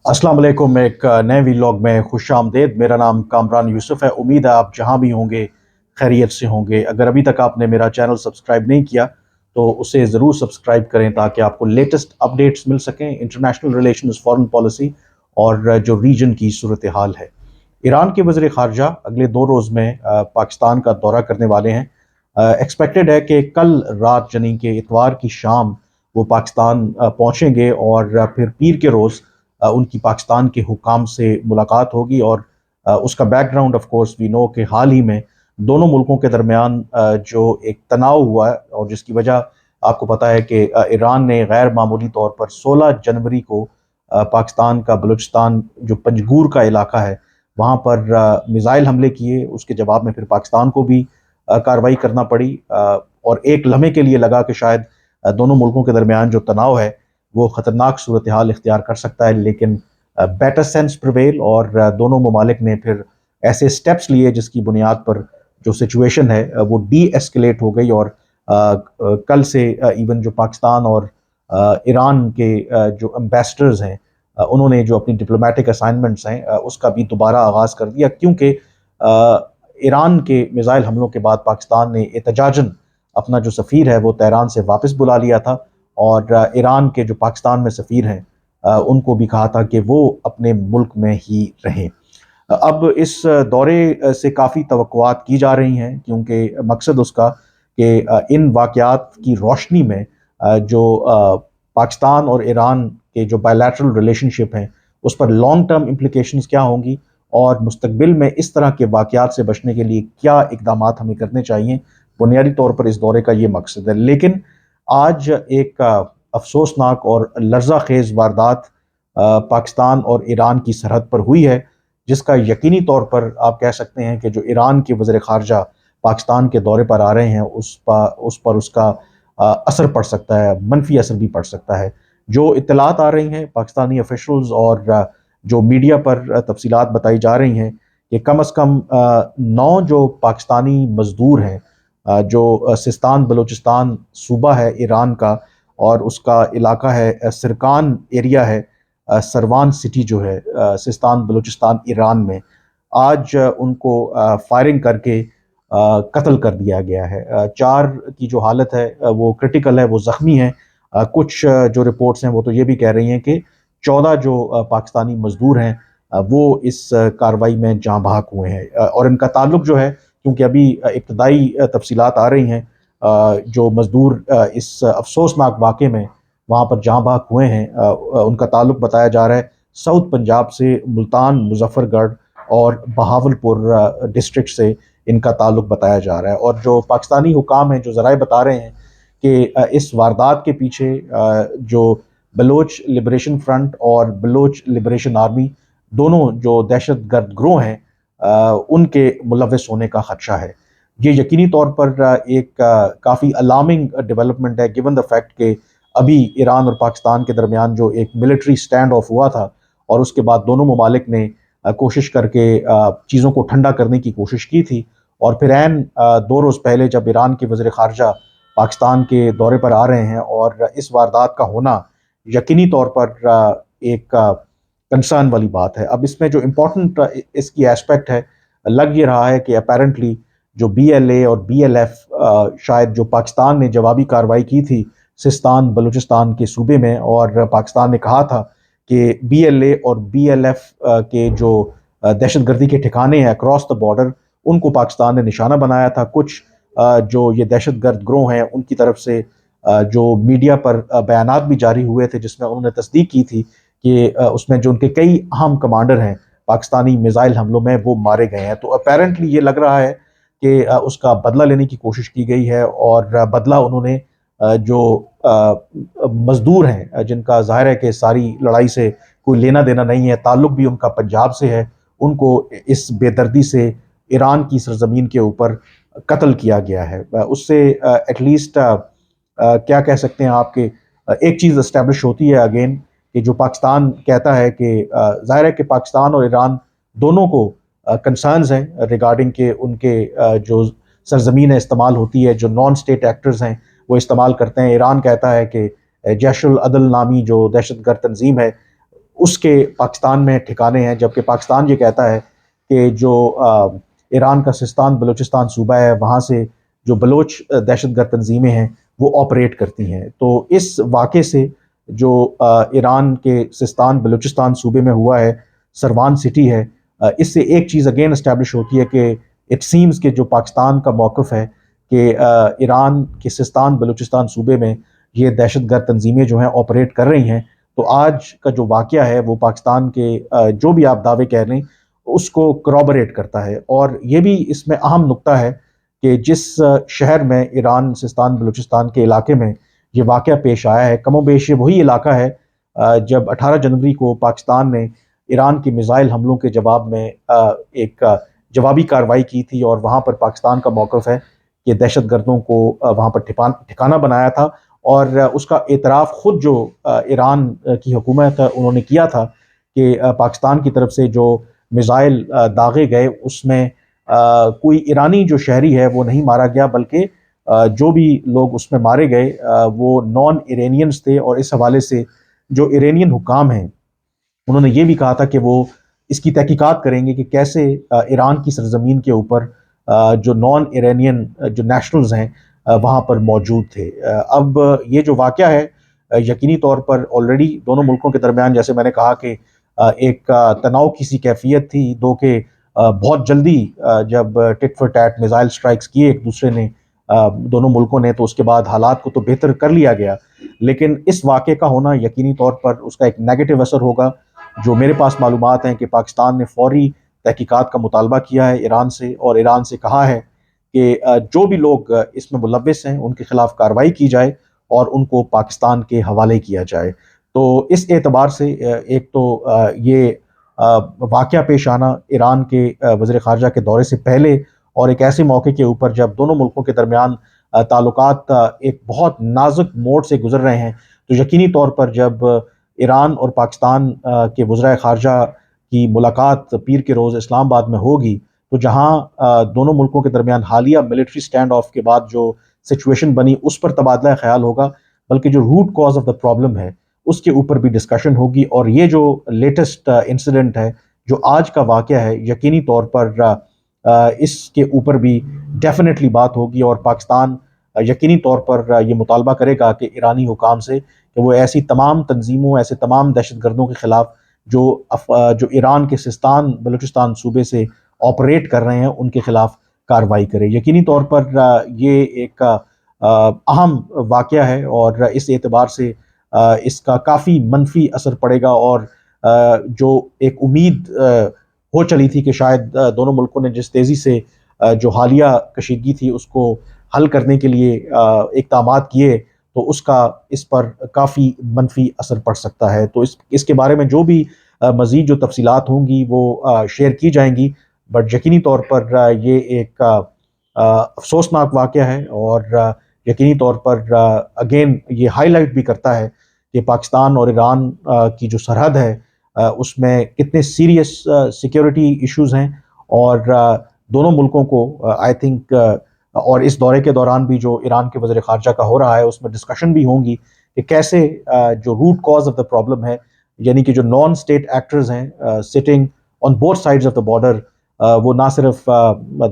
अस्सलाम वालेकुम। एक नए व्लॉग में खुश आमदेद। मेरा नाम कामरान यूसुफ है। उम्मीद है आप जहाँ भी होंगे खैरियत से होंगे। अगर अभी तक आपने मेरा चैनल सब्सक्राइब नहीं किया तो उसे ज़रूर सब्सक्राइब करें ताकि आपको लेटेस्ट अपडेट्स मिल सकें, इंटरनेशनल रिलेशंस, फॉरेन पॉलिसी और जो रीजन की सूरत हाल है। ईरान के वज़ीर ख़ारजा अगले 2 रोज़ में पाकिस्तान का दौरा करने वाले हैं। एक्सपेक्टेड है कि कल रात यानी कि इतवार की शाम वो पाकिस्तान पहुँचेंगे और फिर पीर के रोज़ उनकी पाकिस्तान के हुकाम से मुलाकात होगी। और उसका background of course we know कि हाल ही में दोनों मुल्कों के दरमियान जो एक तनाव हुआ है और जिसकी वजह आपको पता है कि ईरान ने गैर मामूली तौर पर 16 जनवरी को पाकिस्तान का बलूचिस्तान जो पंजगूर का इलाका है वहाँ पर मिसाइल हमले किए। उसके जवाब में फिर पाकिस्तान को भी कार्रवाई करना पड़ी और एक लम्हे के लिए लगा कि शायद दोनों मुल्कों के दरमियान जो तनाव है वो ख़तरनाक सूरत हाल इख्तियार कर सकता है। लेकिन बेटर सेंस प्रिवेल और दोनों ममालिक ने फिर ऐसे स्टेप्स लिए जिसकी बुनियाद पर जो सिचुएशन है वो डी एस्केलेट हो गई। और कल से इवन जो पाकिस्तान और ईरान के जो एम्बेसडर्स हैं उन्होंने जो अपनी डिप्लोमेटिक असाइनमेंट्स हैं उसका भी दोबारा आगाज़ कर दिया, क्योंकि ईरान के मिसाइल हमलों के बाद पाकिस्तान ने एहतजाजन अपना जो सफ़ीर है वो तेहरान से वापस बुला लिया था और ईरान के जो पाकिस्तान में सफ़ीर हैं उनको भी कहा था कि वो अपने मुल्क में ही रहें। अब इस दौरे से काफ़ी तवक्कुआत की जा रही हैं, क्योंकि मकसद उसका कि इन वाक़यात की रोशनी में जो पाकिस्तान और ईरान के जो बायलैटरल रिलेशनशिप हैं उस पर लॉन्ग टर्म इम्प्लिकेशंस क्या होंगी और मुस्तकबिल में इस तरह के वाक़यात से बचने के लिए क्या इक़दामात हमें करने चाहिए। बुनियादी तौर पर इस दौरे का ये मकसद है। लेकिन आज एक अफसोसनाक और लर्जा खेज़ वारदात पाकिस्तान और ईरान की सरहद पर हुई है, जिसका यकीनी तौर पर आप कह सकते हैं कि जो ईरान के वज़ीर ख़ारजा पाकिस्तान के दौरे पर आ रहे हैं उस पर उसका असर पड़ सकता है, मनफी असर भी पड़ सकता है। जो इत्तलात आ रही हैं पाकिस्तानी ऑफिशल्स और जो मीडिया पर तफसीलात बताई जा रही हैं कि कम अज़ कम 9 जो पाकिस्तानी मज़दूर हैं जो सिस्तान बलूचिस्तान सूबा है ईरान का और उसका इलाका है सिरकान एरिया है, सरवान सिटी जो है सिस्तान बलूचिस्तान ईरान में, आज उनको फायरिंग करके कत्ल कर दिया गया है। 4 की जो हालत है वो क्रिटिकल है, वो ज़ख्मी हैं। कुछ जो रिपोर्ट्स हैं वो तो ये भी कह रही हैं कि 14 जो पाकिस्तानी मज़दूर हैं वो इस कार्रवाई में जाँ बहक हुए हैं। और इनका ताल्लुक जो है, क्योंकि अभी इब्तदाई तफसीलात आ रही हैं, जो मज़दूर इस अफसोसनाक वाक़े में वहाँ पर जहाँ बहक हुए हैं उनका ताल्लुक बताया जा रहा है साउथ पंजाब से, मुल्तान, मुजफ्फरगढ़ और बहावलपुर डिस्ट्रिक्ट से इनका ताल्लुक बताया जा रहा है। और जो पाकिस्तानी हुकाम हैं, जो ज़राए बता रहे हैं कि इस वारदात के पीछे जो बलोच लिबरेशन फ्रंट और बलोच लिबरेशन आर्मी दोनों जो दहशत गर्द ग्रोह हैं उनके मुलव्वस होने का खदशा है। ये यकीनी तौर पर एक काफ़ी अलार्मिंग डेवलपमेंट है, गिवन द फैक्ट कि अभी ईरान और पाकिस्तान के दरमियान जो एक मिलिट्री स्टैंड ऑफ हुआ था और उसके बाद दोनों ममालिक ने कोशिश करके चीज़ों को ठंडा करने की कोशिश की थी। और फिर 2 रोज़ पहले जब ईरान के वज़ीर ख़ारजा पाकिस्तान के दौरे पर आ रहे हैं और इस वारदात का होना यकीनी तौर पर एक कंसर्न वाली बात है। अब इसमें जो इम्पोर्टेंट इसकी एस्पेक्ट है, लग ये रहा है कि अपेरेंटली जो BLA और BLF शायद जो पाकिस्तान ने जवाबी कार्रवाई की थी सिस्तान बलूचिस्तान के सूबे में, और पाकिस्तान ने कहा था कि BLA और BLF के जो दहशतगर्दी के ठिकाने हैं अक्रॉस द बॉर्डर उनको पाकिस्तान ने निशाना बनाया था। कुछ जो ये दहशतगर्द ग्रोह हैं उनकी तरफ से जो मीडिया पर बयानात भी जारी हुए थे जिसमें उन्होंने तस्दीक की थी कि उसमें जो उनके कई अहम कमांडर हैं पाकिस्तानी मिसाइल हमलों में वो मारे गए हैं। तो अपेरेंटली ये लग रहा है कि उसका बदला लेने की कोशिश की गई है और बदला उन्होंने जो मज़दूर हैं जिनका ज़ाहिर है कि सारी लड़ाई से कोई लेना देना नहीं है, ताल्लुक़ भी उनका पंजाब से है, उनको इस बेदर्दी से ईरान की सरजमीन के ऊपर कत्ल किया गया है। उससे एटलीस्ट क्या कह सकते हैं आपके एक चीज़ इस्टेब्लिश होती है अगेन कि जो पाकिस्तान कहता है कि ज़ाहिर है कि पाकिस्तान और ईरान दोनों को कंसर्न्स हैं रिगार्डिंग के उनके जो सरजमीन इस्तेमाल होती है, जो नॉन स्टेट एक्टर्स हैं वो इस्तेमाल करते हैं। ईरान कहता है कि जैश उल अदल नामी जो दहशतगर्द तंजीम है اس کے پاکستان میں ٹھکانے ہیں، جبکہ پاکستان یہ کہتا ہے کہ جو ایران کا سستان بلوچستان صوبہ ہے وہاں سے جو بلوچ دہشت گرد تنظیمیں ہیں وہ آپریٹ کرتی ہیں۔ تو اس واقعے سے جو ایران کے سستان بلوچستان صوبے میں ہوا ہے، سروان سٹی ہے، اس سے ایک چیز اگین اسٹیبلش ہوتی ہے کہ اٹ سیمز کہ جو پاکستان کا موقف ہے کہ ایران کے سستان بلوچستان صوبے میں یہ دہشت گرد تنظیمیں جو ہیں آپریٹ کر رہی ہیں۔ تو آج کا جو واقعہ ہے وہ پاکستان کے جو بھی آپ دعوے کہہ رہے ہیں اس کو کرابریٹ کرتا ہے، اور یہ بھی اس میں اہم نقطہ ہے کہ جس شہر میں ایران سستان بلوچستان کے علاقے میں یہ واقعہ پیش آیا ہے، کم و بیش یہ وہی علاقہ ہے جب 18 جنوری کو پاکستان نے ایران کے میزائل حملوں کے جواب میں ایک جوابی کارروائی کی تھی، اور وہاں پر پاکستان کا موقف ہے کہ دہشت گردوں کو وہاں پر ٹھکانہ بنایا تھا، اور اس کا اعتراف خود جو ایران کی حکومت ہے انہوں نے کیا تھا کہ پاکستان کی طرف سے جو میزائل داغے گئے اس میں کوئی ایرانی جو شہری ہے وہ نہیں مارا گیا، بلکہ جو بھی لوگ اس میں مارے گئے وہ نان ایرانینز تھے، اور اس حوالے سے جو ایرانین حکام ہیں انہوں نے یہ بھی کہا تھا کہ وہ اس کی تحقیقات کریں گے کہ کیسے ایران کی سرزمین کے اوپر جو نان ایرانین جو نیشنلز ہیں وہاں پر موجود تھے۔ اب یہ جو واقعہ ہے یقینی طور پر آلریڈی دونوں ملکوں کے درمیان، جیسے میں نے کہا کہ ایک تناؤ کی سی کیفیت تھی، دو کہ بہت جلدی جب ٹٹ فار ٹیٹ میزائل سٹرائکس کیے ایک دوسرے نے دونوں ملکوں نے، تو اس کے بعد حالات کو تو بہتر کر لیا گیا، لیکن اس واقعے کا ہونا یقینی طور پر اس کا ایک نیگیٹو اثر ہوگا۔ جو میرے پاس معلومات ہیں کہ پاکستان نے فوری تحقیقات کا مطالبہ کیا ہے ایران سے، اور ایران سے کہا ہے کہ جو بھی لوگ اس میں ملوث ہیں ان کے خلاف کارروائی کی جائے اور ان کو پاکستان کے حوالے کیا جائے۔ تو اس اعتبار سے ایک تو یہ واقعہ پیش آنا ایران کے وزیر خارجہ کے دورے سے پہلے، اور ایک ایسے موقع کے اوپر جب دونوں ملکوں کے درمیان تعلقات ایک بہت نازک موڑ سے گزر رہے ہیں، تو یقینی طور پر جب ایران اور پاکستان کے وزرائے خارجہ کی ملاقات پیر کے روز اسلام آباد میں ہوگی، تو جہاں دونوں ملکوں کے درمیان حالیہ ملٹری سٹینڈ آف کے بعد جو سچویشن بنی اس پر تبادلہ خیال ہوگا، بلکہ جو root cause of the problem ہے اس کے اوپر بھی ڈسکشن ہوگی۔ اور یہ جو لیٹسٹ انسیڈنٹ ہے جو آج کا واقعہ ہے، یقینی طور پر اس کے اوپر بھی ڈیفینیٹلی بات ہوگی، اور پاکستان یقینی طور پر یہ مطالبہ کرے گا کہ ایرانی حکام سے کہ وہ ایسی تمام تنظیموں، ایسے تمام دہشت گردوں کے خلاف جو ایران کے سستان بلوچستان صوبے سے آپریٹ کر رہے ہیں ان کے خلاف کارروائی کرے۔ یقینی طور پر یہ ایک اہم واقعہ ہے، اور اس اعتبار سے اس کا کافی منفی اثر پڑے گا، اور جو ایک امید ہو چلی تھی کہ شاید دونوں ملکوں نے جس تیزی سے جو حالیہ کشیدگی تھی اس کو حل کرنے کے لیے اقدامات کیے، تو اس کا اس پر کافی منفی اثر پڑ سکتا ہے۔ تو اس کے بارے میں جو بھی مزید جو تفصیلات ہوں گی وہ شیئر کی جائیں گی، بٹ یقینی طور پر یہ ایک افسوسناک واقعہ ہے، اور یقینی طور پر اگین یہ ہائی لائٹ بھی کرتا ہے کہ پاکستان اور ایران کی جو سرحد ہے اس میں کتنے سیریس سیکیورٹی ایشوز ہیں، اور دونوں ملکوں کو آئی تھنک اور اس دورے کے دوران بھی جو ایران کے وزیر خارجہ کا ہو رہا ہے اس میں ڈسکشن بھی ہوں گی کہ کیسے جو root cause of the problem ہے، یعنی کہ جو نان اسٹیٹ ایکٹرز ہیں sitting on both sides of the border, وہ نہ صرف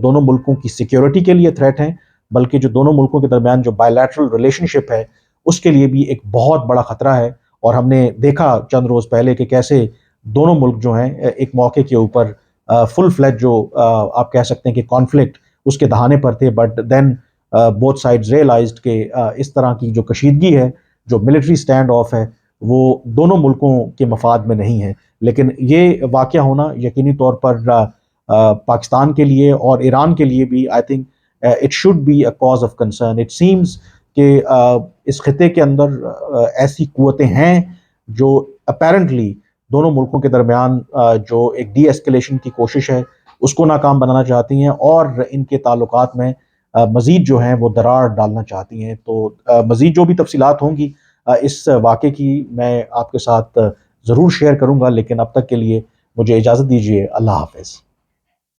دونوں ملکوں کی سیکیورٹی کے لیے تھریٹ ہیں، بلکہ جو دونوں ملکوں کے درمیان جو بائی لیٹرل ریلیشن شپ ہے اس کے لیے بھی ایک بہت بڑا خطرہ ہے۔ اور ہم نے دیکھا چند روز پہلے کہ کیسے دونوں ملک جو ہیں ایک موقع کے اوپر فل فلیج جو آپ کہہ سکتے ہیں کہ کانفلکٹ اس کے دہانے پر تھے، but then both sides realized کہ اس طرح کی جو کشیدگی ہے، جو ملٹری سٹینڈ آف ہے، وہ دونوں ملکوں کے مفاد میں نہیں ہے۔ لیکن یہ واقعہ ہونا یقینی طور پر پاکستان کے لیے اور ایران کے لیے بھی I think it should be a cause of concern. It seems کہ اس خطے کے اندر ایسی قوتیں ہیں جو اپیرنٹلی دونوں ملکوں کے درمیان جو ایک ڈی ایسکیلیشن کی کوشش ہے اس کو ناکام بنانا چاہتی ہیں، اور ان کے تعلقات میں مزید جو ہیں وہ درار ڈالنا چاہتی ہیں۔ تو مزید جو بھی تفصیلات ہوں گی اس واقعے کی میں آپ کے ساتھ ضرور شیئر کروں گا، لیکن اب تک کے لیے مجھے اجازت دیجیے۔ اللہ حافظ۔